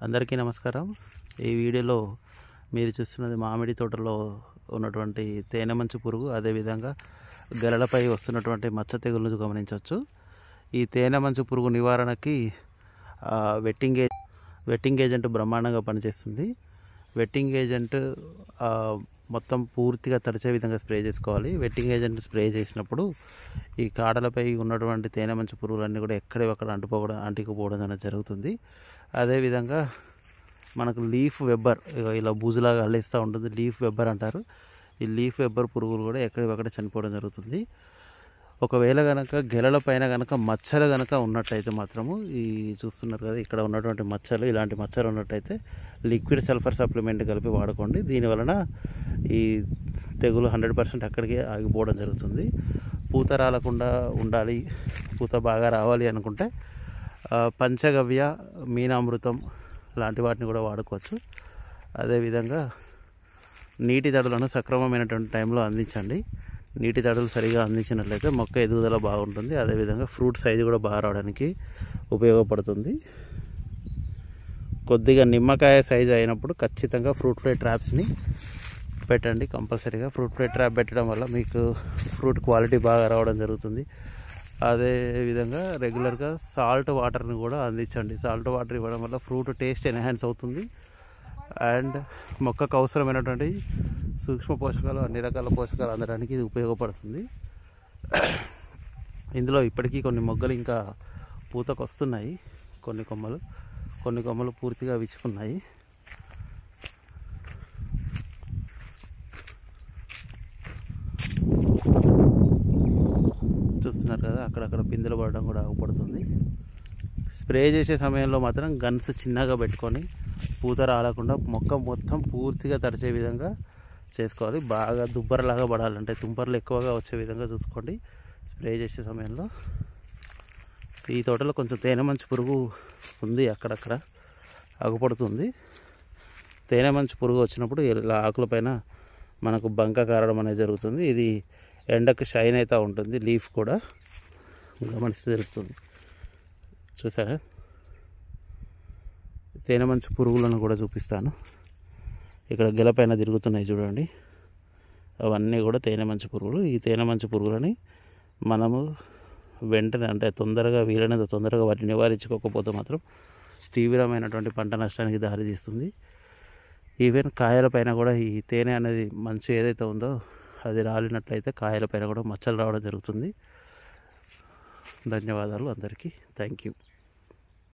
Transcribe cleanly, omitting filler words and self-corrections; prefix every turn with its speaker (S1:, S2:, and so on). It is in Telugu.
S1: అందరికీ నమస్కారం. ఈ వీడియోలో మీరు చూస్తున్నది మామిడి తోటలో ఉన్నటువంటి తేనె మంచు పురుగు, అదేవిధంగా గెలలపై వస్తున్నటువంటి మచ్చ తెగులను గమనించవచ్చు. ఈ తేనె మంచు పురుగు నివారణకి వెట్టింగ్ ఏజెంట్ బ్రహ్మాండంగా పనిచేస్తుంది. వెట్టింగ్ ఏజెంట్ మొత్తం పూర్తిగా తడిచే విధంగా స్ప్రే చేసుకోవాలి. వెట్టింగ్ ఏజెంట్ స్ప్రే చేసినప్పుడు ఈ కాడలపై ఉన్నటువంటి తేనె మంచు పురుగులన్నీ కూడా ఎక్కడెక్కడ అంటుకుపోవడం అనేది జరుగుతుంది. అదేవిధంగా మనకు లీఫ్ వెబ్బర్ ఇలా బూజులాగా అల్లేస్తూ ఉంటుంది, లీఫ్ వెబ్బర్ అంటారు. ఈ లీఫ్ వెబ్బర్ పురుగులు కూడా ఎక్కడికక్కడ చనిపోవడం జరుగుతుంది. ఒకవేళ కనుక గెలల పైన కనుక మచ్చలు కనుక ఉన్నట్టయితే మాత్రము, ఈ చూస్తున్నారు కదా ఇక్కడ ఉన్నటువంటి మచ్చలు, ఇలాంటి మచ్చలు ఉన్నట్టయితే లిక్విడ్ సల్ఫర్ సప్లిమెంట్ కలిపి వాడుకోండి. దీనివలన ఈ తెగులు 100% అక్కడికే ఆగిపోవడం జరుగుతుంది. పూత రాలకుండా ఉండాలి, పూత బాగా రావాలి అనుకుంటే పంచగవ్య, మీనామృతం లాంటి వాటిని కూడా వాడుకోవచ్చు. అదేవిధంగా నీటి తడులను సక్రమమైనటువంటి టైంలో అందించండి. నీటి తడులు సరిగా అందించినట్లయితే మొక్క ఎదుగుదల బాగుంటుంది. అదేవిధంగా ఫ్రూట్ సైజు కూడా బాగా రావడానికి ఉపయోగపడుతుంది. కొద్దిగా నిమ్మకాయ సైజు అయినప్పుడు ఖచ్చితంగా ఫ్రూట్ ఫ్లై ట్రాప్స్ని పెట్టండి. కంపల్సరీగా ఫ్రూట్ ఫ్లై ట్రాప్ పెట్టడం వల్ల మీకు ఫ్రూట్ క్వాలిటీ బాగా రావడం జరుగుతుంది. అదేవిధంగా రెగ్యులర్గా సాల్ట్ వాటర్ని కూడా అందించండి. సాల్ట్ వాటర్ ఇవ్వడం వల్ల ఫ్రూట్ టేస్ట్ ఎన్హాన్స్ అవుతుంది అండ్ మొక్కకు అవసరమైనటువంటి సూక్ష్మ పోషకాలు, అన్ని రకాల పోషకాలు అందడానికి ఇది ఉపయోగపడుతుంది. ఇందులో ఇప్పటికీ కొన్ని మొగ్గలు ఇంకా పూతకు వస్తున్నాయి. కొన్ని కొమ్మలు పూర్తిగా విచ్చుకున్నాయి. చూస్తున్నారు కదా, అక్కడక్కడ పిందెలు పడడం కూడా ఆగిపడుతుంది. స్ప్రే చేసే సమయంలో మాత్రం గన్స్ చిన్నగా పెట్టుకొని పూత రాలకుండా మొక్క మొత్తం పూర్తిగా తడిచే విధంగా చేసుకోవాలి. బాగా దుబ్బరలాగా పడాలంటే తుంపర్లు ఎక్కువగా వచ్చే విధంగా చూసుకోండి స్ప్రే చేసే సమయంలో. ఈ తోటలో కొంచెం తేనె మంచు పురుగు ఉంది, అక్కడక్కడ ఆగుపడుతుంది. తేనె మంచు పురుగు వచ్చినప్పుడు ఇలా ఆకులపైన మనకు బంక కారడం అనేది జరుగుతుంది. ఇది ఎండకు షైన్ అవుతూ ఉంటుంది, లీఫ్ కూడా గమనిస్తే తెలుస్తుంది. చూసారా, తేనె మంచు పురుగులను కూడా చూపిస్తాను. ఇక్కడ గెలపైన తిరుగుతున్నాయి చూడండి, అవన్నీ కూడా తేనె మంచు పురుగులు. ఈ తేనె మంచు పురుగులని మనము వెంటనే, అంటే వీలైనంత తొందరగా వాటిని నివారించుకోకపోతే మాత్రం తీవ్రమైనటువంటి పంట నష్టానికి దారితీస్తుంది. ఈవెన్ కాయలపైన కూడా ఈ తేనె అనేది మంచు ఏదైతే ఉందో అది రాలినట్లయితే కాయలపైన కూడా మచ్చలు రావడం జరుగుతుంది. ధన్యవాదాలు అందరికీ. Thank you.